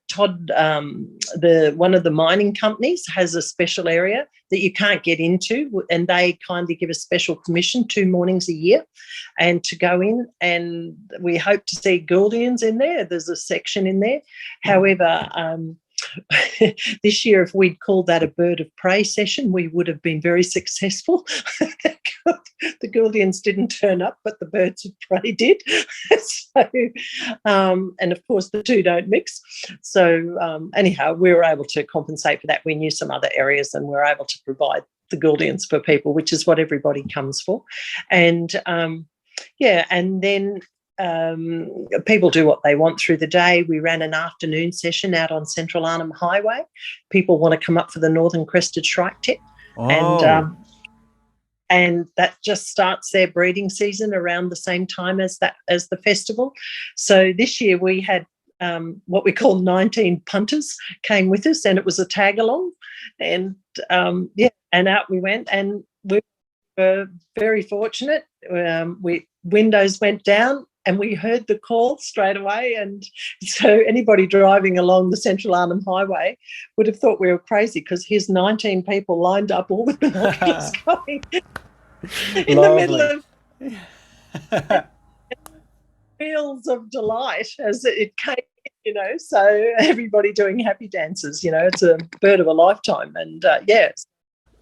Speaker 1: Todd, one of the mining companies, has a special area that you can't get into, and they kindly give a special permission 2 mornings a year and to go in, and we hope to see Gouldians in there. There's a section in there. However, this year, if we'd called that a bird of prey session, we would have been very successful. The Guardians didn't turn up, but the birds of prey did. So, and of course, the two don't mix. So anyhow, we were able to compensate for that. We knew some other areas, and we were able to provide the Guardians for people, which is what everybody comes for. And and then people do what they want through the day. We ran an afternoon session out on Central Arnhem Highway. People want to come up for the Northern Crested Shrike Tip.
Speaker 2: Oh.
Speaker 1: And that just starts their breeding season around the same time as the festival. So this year we had what we call 19 punters came with us, and it was a tag along. And and out we went, and we were very fortunate. Windows went down, and we heard the call straight away. And so anybody driving along the Central Arnhem Highway would have thought we were crazy, because here's 19 people lined up, all with binoculars going in the middle of fields of delight as it came, so everybody doing happy dances. It's a bird of a lifetime. And yes.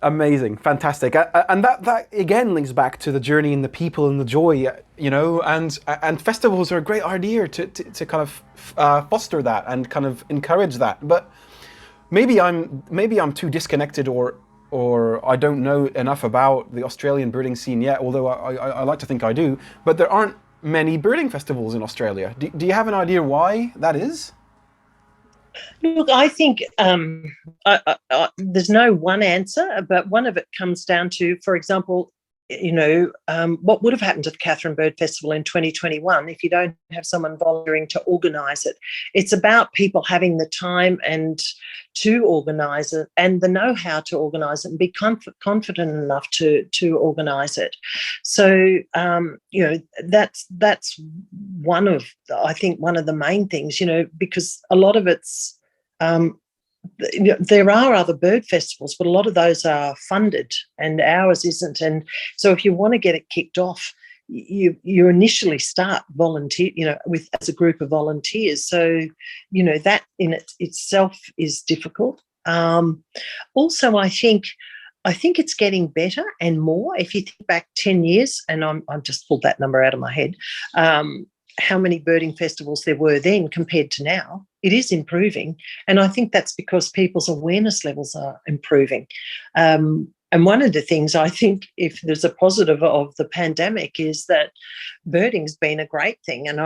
Speaker 2: Amazing, fantastic, and that again links back to the journey and the people and the joy, and festivals are a great idea to kind of foster that and kind of encourage that. But maybe I'm too disconnected, or I don't know enough about the Australian birding scene yet. Although I like to think I do, but there aren't many birding festivals in Australia. Do you have an idea why that is?
Speaker 1: Look, I think there's no one answer, but one of it comes down to, for example, what would have happened at the Katherine Bird Festival in 2021 if you don't have someone volunteering to organise it. It's about people having the time and to organise it, and the know-how to organise it, and be confident enough to organise it. So that's one of the main things, because a lot of it's there are other bird festivals, but a lot of those are funded and ours isn't. And so if you want to get it kicked off, you initially start volunteer, as a group of volunteers. So, that in itself is difficult. Also, I think it's getting better and more. If you think back 10 years, and I'm just pulled that number out of my head, how many birding festivals there were then compared to now, it is improving. And I think that's because people's awareness levels are improving. And one of the things I think, if there's a positive of the pandemic, is that birding's been a great thing, and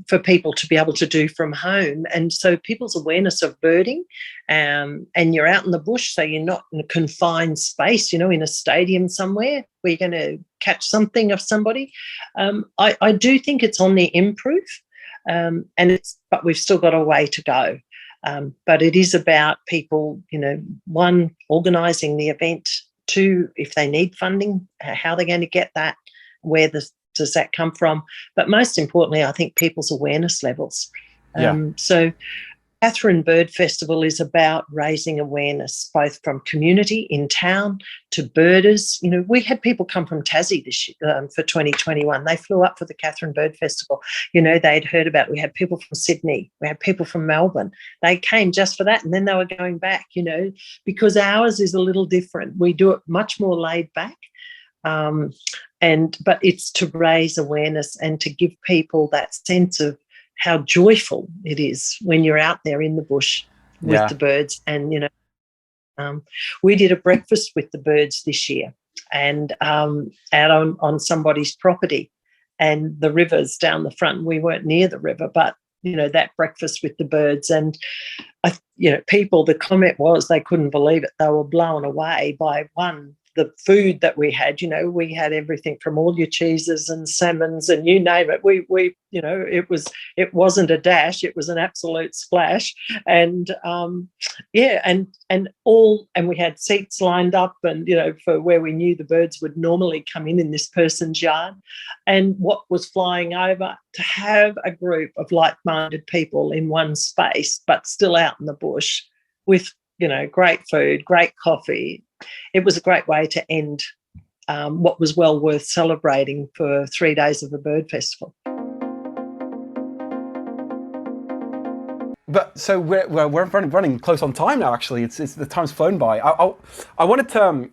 Speaker 1: for people to be able to do from home. And so people's awareness of birding, and you're out in the bush, so you're not in a confined space, in a stadium somewhere where you're going to catch something of somebody. I do think it's on the improve, but we've still got a way to go. But it is about people, one, organising the event, two, if they need funding, how they're going to get that, where does that come from? But most importantly, I think people's awareness levels. So Katherine Bird Festival is about raising awareness, both from community in town to birders. We had people come from Tassie this year, for 2021. They flew up for the Katherine Bird Festival. They'd heard about it. We had people from Sydney. We had people from Melbourne. They came just for that, and then they were going back, because ours is a little different. We do it much more laid back. But it's to raise awareness and to give people that sense of how joyful it is when you're out there in the bush with the birds. And, we did a breakfast with the birds this year, and out on somebody's property, and the river's down the front. We weren't near the river, but, that breakfast with the birds. And, people, the comment was they couldn't believe it. They were blown away by, one, the food that we had. We had everything from all your cheeses and salmons and you name it. We it wasn't a dash, it was an absolute splash. And and we had seats lined up, and for where we knew the birds would normally come in this person's yard. And what was flying over, to have a group of like-minded people in one space but still out in the bush with great food, great coffee. It was a great way to end what was well worth celebrating for 3 days of a bird festival.
Speaker 2: But so we're running close on time now. Actually, it's the time's flown by. I wanted to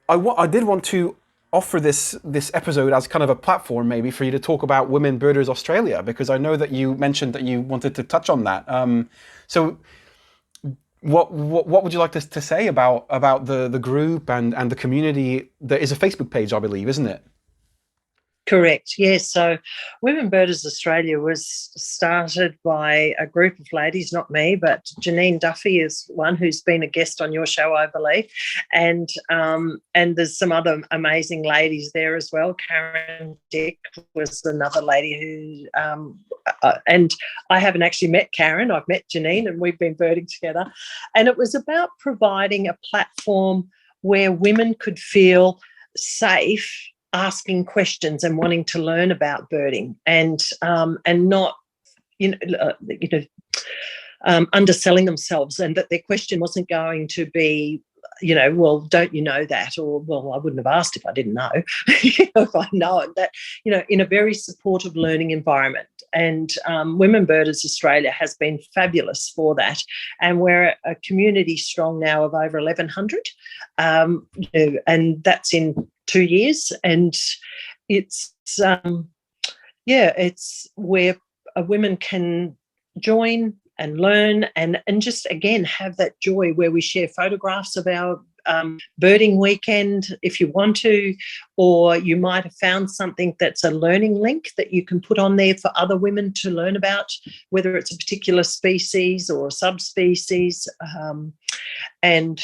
Speaker 2: I did want to offer this episode as kind of a platform maybe for you to talk about Women Birders Australia, because I know that you mentioned that you wanted to touch on that. So what would you like to say about the group and the community? There is a Facebook page, I believe, isn't it?
Speaker 1: Correct. Yes. So Women Birders Australia was started by a group of ladies, not me, but Janine Duffy is one who's been a guest on your show, I believe. And there's some other amazing ladies there as well. Karen Dick was another lady who, and I haven't actually met Karen. I've met Janine and we've been birding together. And it was about providing a platform where women could feel safe asking questions and wanting to learn about birding, and not underselling themselves, and that their question wasn't going to be, well, don't you know that, or well, I wouldn't have asked if I didn't know. If I know it, that in a very supportive learning environment. And Women Birders Australia has been fabulous for that, and we're a community strong now of over 1,100, and that's in 2 years, and it's it's where women can join and learn and just again have that joy, where we share photographs of our birding weekend if you want to, or you might have found something that's a learning link that you can put on there for other women to learn about, whether it's a particular species or subspecies. And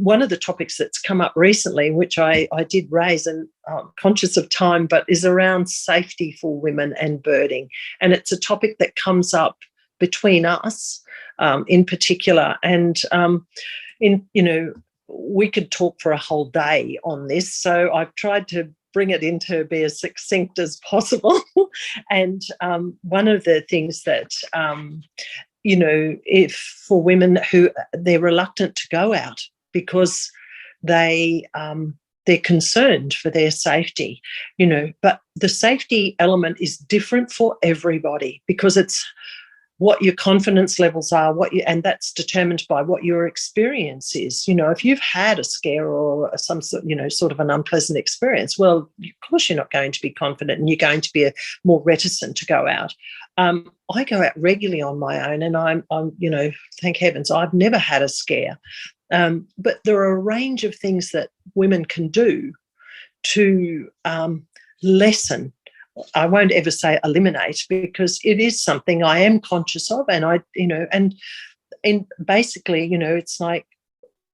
Speaker 1: one of the topics that's come up recently, which I did raise, and I'm conscious of time, but is around safety for women and birding. And it's a topic that comes up between us in particular. And, we could talk for a whole day on this. So I've tried to bring it in to be as succinct as possible. And one of the things that, if for women who they're reluctant to go out because they're concerned for their safety, but the safety element is different for everybody, because it's what your confidence levels are, and that's determined by what your experience is. If you've had a scare or some sort of an unpleasant experience, well, of course you're not going to be confident, and you're going to be more reticent to go out. I go out regularly on my own, and I'm thank heavens I've never had a scare. But there are a range of things that women can do to lessen. I won't ever say eliminate, because it is something I am conscious of, and and basically, it's like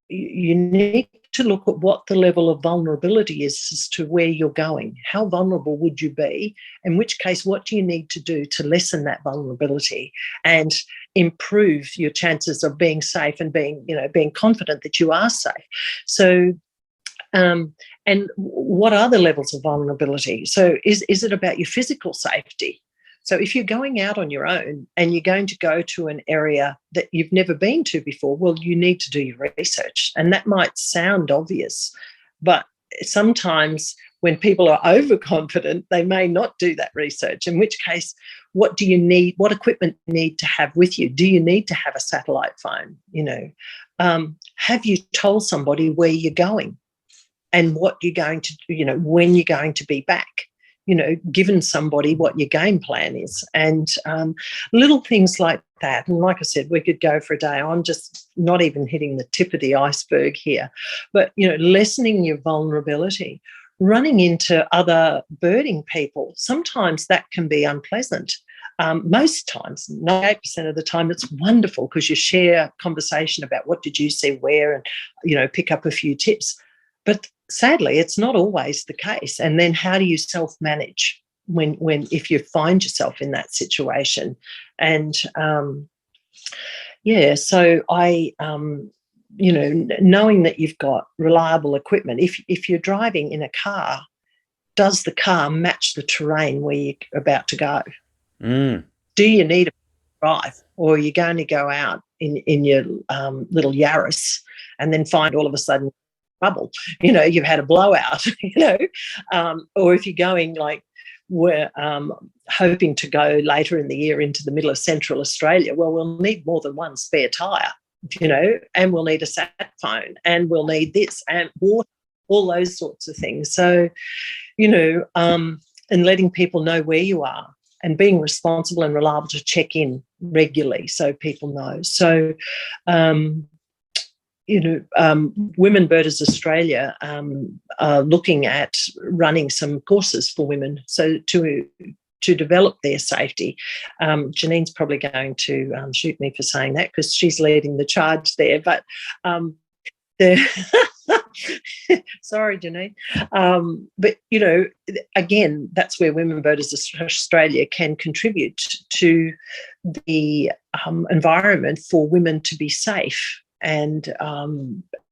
Speaker 1: you need to look at what the level of vulnerability is as to where you're going. How vulnerable would you be? In which case, what do you need to do to lessen that vulnerability and improve your chances of being safe and being confident that you are safe? So, and what are the levels of vulnerability? So is it about your physical safety? So if you're going out on your own and you're going to go to an area that you've never been to before, well, you need to do your research. And that might sound obvious, but sometimes when people are overconfident, they may not do that research, in which case, what do you need? What equipment do you need to have with you? Do you need to have a satellite phone? Have you told somebody where you're going and what you're going to do, when you're going to be back? Given somebody what your game plan is, and little things like that. And like I said, we could go for a day. I'm just not even hitting the tip of the iceberg here. But, lessening your vulnerability, running into other birding people, sometimes that can be unpleasant. Most times, 98% of the time, it's wonderful because you share conversation about what did you see where, and, pick up a few tips. But sadly, it's not always the case. And then how do you self-manage if you find yourself in that situation? And, so I, knowing that you've got reliable equipment, if you're driving in a car, does the car match the terrain where you're about to go? Mm. Do you need a drive, or are you going to go out in your little Yaris and then find all of a sudden trouble, you've had a blowout, or if you're going like we're hoping to go later in the year into the middle of Central Australia. Well, we'll need more than one spare tyre, and we'll need a sat phone, and we'll need this and water, all those sorts of things. So, and letting people know where you are and being responsible and reliable to check in regularly so people know. So, Women Birders Australia are looking at running some courses for women so to develop their safety. Janine's probably going to shoot me for saying that because she's leading the charge there. But sorry, Janine. But, again, that's where Women Birders Australia can contribute to the environment for women to be safe and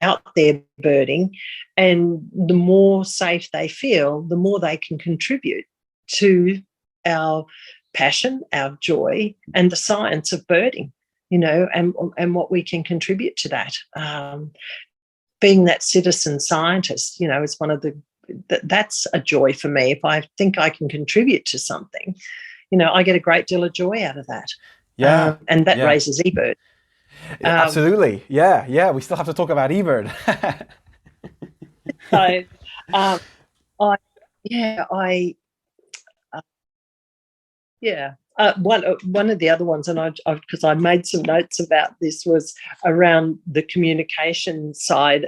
Speaker 1: out there birding. And the more safe they feel, the more they can contribute to our passion, our joy, and the science of birding, and what we can contribute to that. Being that citizen scientist, is one of that's a joy for me. If I think I can contribute to something, I get a great deal of joy out of that.
Speaker 2: Yeah.
Speaker 1: And that raises eBird.
Speaker 2: Absolutely. Yeah. We still have to talk about eBird. One of the other ones, and because I made some notes about this, was around the communication side.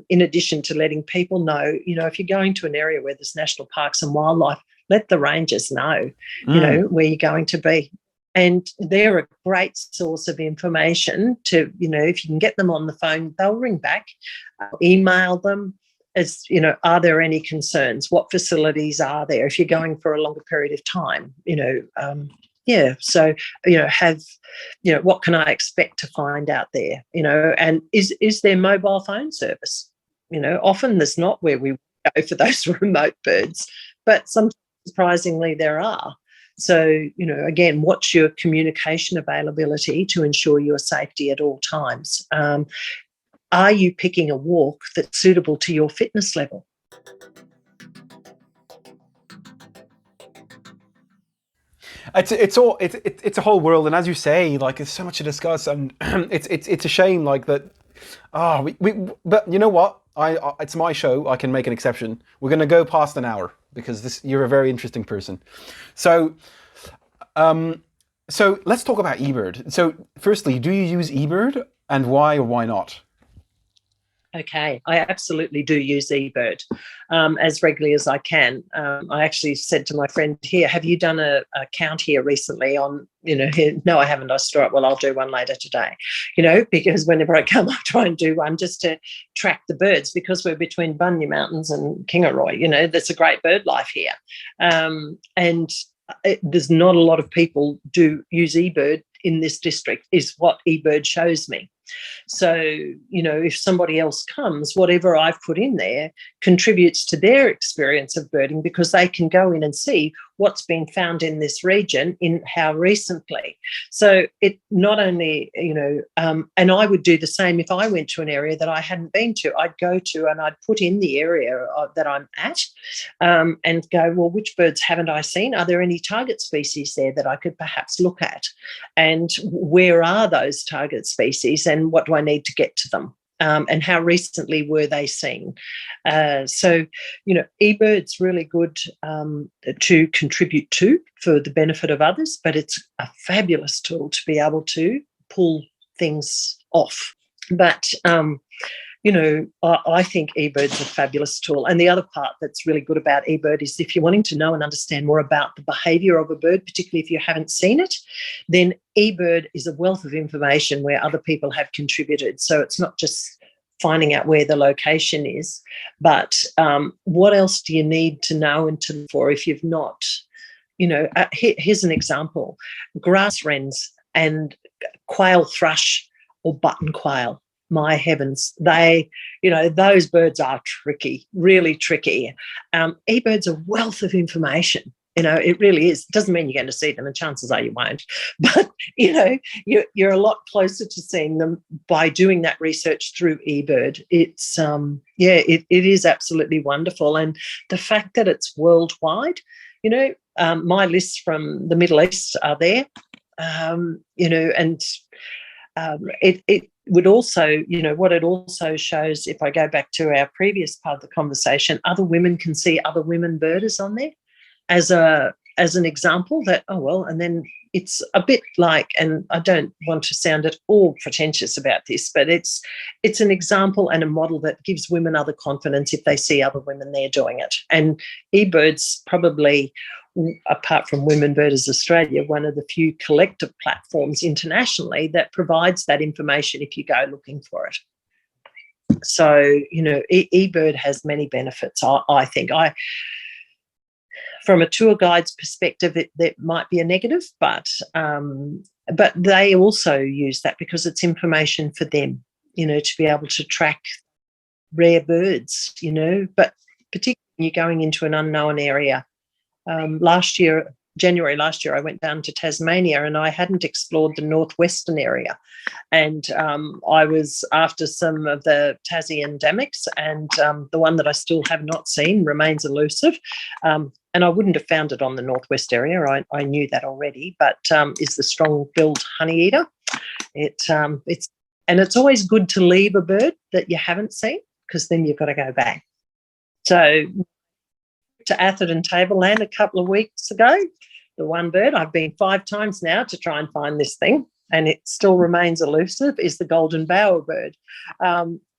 Speaker 2: In addition to letting people know, if you're going to an area where there's national parks and wildlife, let the rangers know, where you're going to be. And they're a great source of information to, if you can get them on the phone, they'll ring back, email them as, are there any concerns? What facilities are there? If you're going for a longer period of time, so, what can I expect to find out there? And is there mobile phone service? Often there's not where we go for those remote birds, but sometimes surprisingly there are. So, again, what's your communication availability to ensure your safety at all times? Are you picking a walk that's suitable to your fitness level? It's a whole world, and as you say, like, there's so much to discuss, and it's a shame, like, that. But you know what? It's my show. I can make an exception. We're going to go past an hour because you're a very interesting person. So let's talk about eBird. So firstly, do you use eBird, and why or why not?
Speaker 1: Okay, I absolutely do use eBird as regularly as I can. I actually said to my friend here, have you done a count here recently on, here? No, I haven't. I store it. Well, I'll do one later today, because whenever I come, I try and do one just to track the birds, because we're between Bunya Mountains and Kingaroy. There's a great bird life here. And there's not a lot of people do use eBird in this district, is what eBird shows me. So, if somebody else comes, whatever I've put in there contributes to their experience of birding, because they can go in and see what's been found in this region in how recently. So it not only, and I would do the same if I went to an area that I hadn't been to. I'd go to and I'd put in the area that I'm at and go, well, which birds haven't I seen? Are there any target species there that I could perhaps look at? And where are those target species, and what do I need to get to them? And how recently were they seen? So, eBird's really good to contribute to for the benefit of others, but it's a fabulous tool to be able to pull things off. But, I think eBird's a fabulous tool. And the other part that's really good about eBird is if you're wanting to know and understand more about the behaviour of a bird, particularly if you haven't seen it, then eBird is a wealth of information where other people have contributed. So it's not just finding out where the location is, but what else do you need to know and to look for if you've not, here's an example. Grass wrens and quail thrush or button quail. My heavens, those birds are tricky, really tricky. eBird's a wealth of information. It really is. It doesn't mean you're going to see them, and chances are you won't. But, you're a lot closer to seeing them by doing that research through eBird. It's, it is absolutely wonderful. And the fact that it's worldwide, My lists from the Middle East are there, and it would also, what it also shows, if I go back to our previous part of the conversation, other women can see other women birders on there as an example that, oh, well, and then it's a bit like, and I don't want to sound at all pretentious about this, but it's an example and a model that gives women other confidence if they see other women there doing it. And eBird's probably, apart from Women Birders Australia, one of the few collective platforms internationally that provides that information if you go looking for it. So, eBird has many benefits, I think. From a tour guide's perspective, that might be a negative, but they also use that because it's information for them, to be able to track rare birds, but particularly when you're going into an unknown area. January last year, I went down to Tasmania and I hadn't explored the northwestern area. And I was after some of the Tassie endemics, and the one that I still have not seen remains elusive. And I wouldn't have found it on the northwest area. I knew that already, but is the strong-billed honeyeater. It's always good to leave a bird that you haven't seen, because then you've got to go back. So to Atherton Tableland a couple of weeks ago, the one bird, I've been 5 times now to try and find this thing, and it still remains elusive, is the golden bowerbird.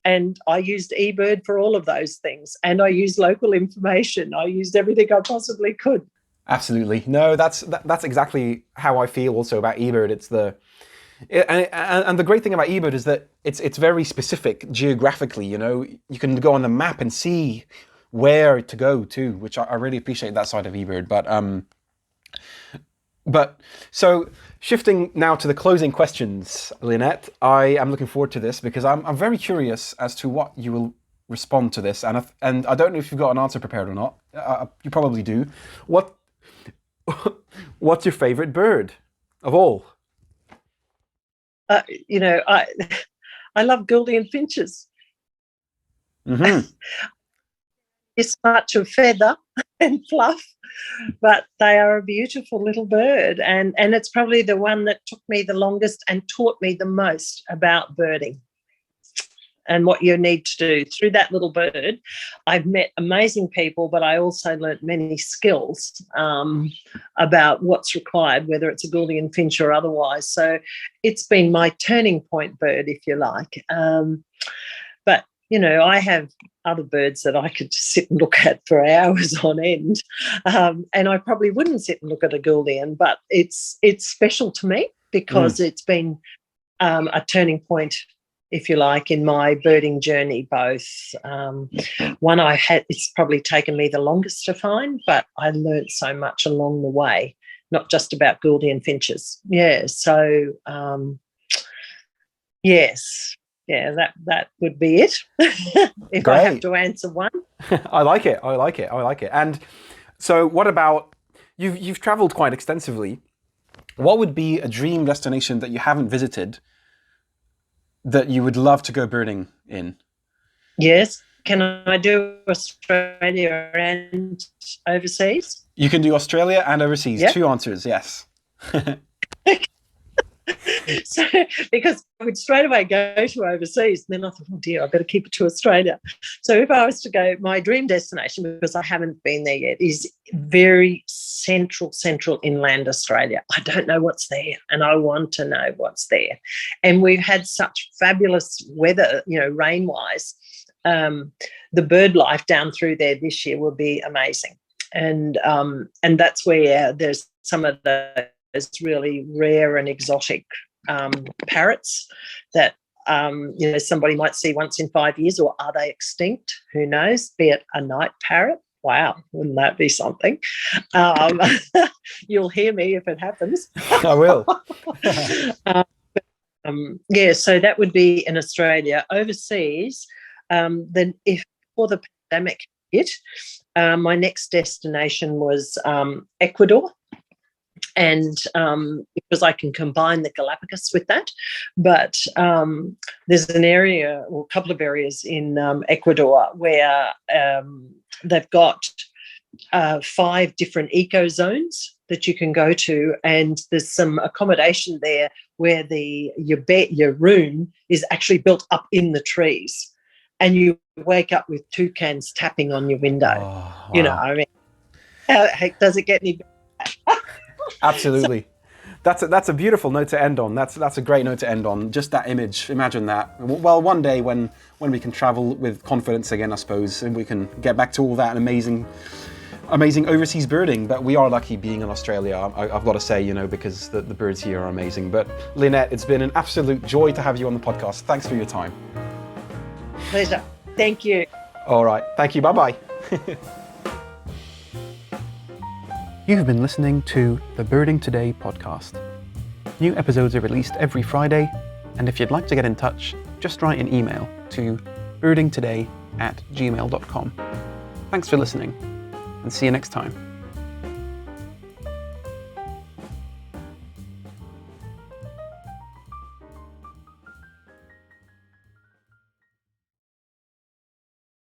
Speaker 1: And I used eBird for all of those things, and I used local information. I used everything I possibly could.
Speaker 2: Absolutely. No, that's exactly how I feel also about eBird. And the great thing about eBird is that it's very specific geographically. You can go on the map and see where to go to, which I really appreciate that side of eBird. But so shifting now to the closing questions, Lynette, I am looking forward to this because I'm very curious as to what you will respond to this, and I don't know if you've got an answer prepared or not. You probably do. What's your favorite bird of all?
Speaker 1: I love Guillaume finches.
Speaker 2: Mm-hmm.
Speaker 1: It's much of feather and fluff, but they are a beautiful little bird, and it's probably the one that took me the longest and taught me the most about birding and what you need to do. Through that little bird, I've met amazing people, but I also learnt many skills about what's required, whether it's a Guillaume finch or otherwise. So it's been my turning point bird, if you like. But I have other birds that I could just sit and look at for hours on end, and I probably wouldn't sit and look at a Guillaume, but it's special to me because it's been a turning point, if you like, in my birding journey. Both one it's probably taken me the longest to find, but I learnt so much along the way, not just about Guillaume finches. Yeah, so yes. Yeah, that would be it. If Great. I have to answer one.
Speaker 2: I like it. And so what about, you've travelled quite extensively. What would be a dream destination that you haven't visited that you would love to go birding in?
Speaker 1: Yes. Can I do Australia and overseas?
Speaker 2: You can do Australia and overseas. Yep. 2 answers, yes.
Speaker 1: So, because I would straight away go to overseas, and then I thought, oh dear, I better keep it to Australia. So if I was to go, my dream destination, because I haven't been there yet, is very central inland Australia. I don't know what's there, and I want to know what's there. And we've had such fabulous weather, rain-wise. The bird life down through there this year will be amazing. And that's where there's some of the really rare and exotic parrots that somebody might see once in 5 years, or are they extinct? Who knows? Be it a night parrot. Wow, wouldn't that be something? You'll hear me if it happens.
Speaker 2: I will.
Speaker 1: So that would be in Australia. Overseas, then if before the pandemic hit, my next destination was Ecuador. And because I can combine the Galapagos with that. But there's an area, or a couple of areas in Ecuador where they've got 5 different eco zones that you can go to, and there's some accommodation there where your room is actually built up in the trees, and you wake up with toucans tapping on your window.
Speaker 2: Oh, wow.
Speaker 1: You know, I mean, how heck does it get any better?
Speaker 2: Absolutely. That's a beautiful note to end on. That's a great note to end on. Just that image. Imagine that. Well, one day when we can travel with confidence again, I suppose, and we can get back to all that amazing overseas birding. But we are lucky being in Australia, I've got to say, you know, because the birds here are amazing. But Lynette, it's been an absolute joy to have you on the podcast. Thanks for your time.
Speaker 1: Pleasure. Thank you.
Speaker 2: All right. Thank you. Bye-bye. You've been listening to the Birding Today podcast. New episodes are released every Friday, and if you'd like to get in touch, just write an email to birdingtoday@gmail.com. Thanks for listening, and see you next time.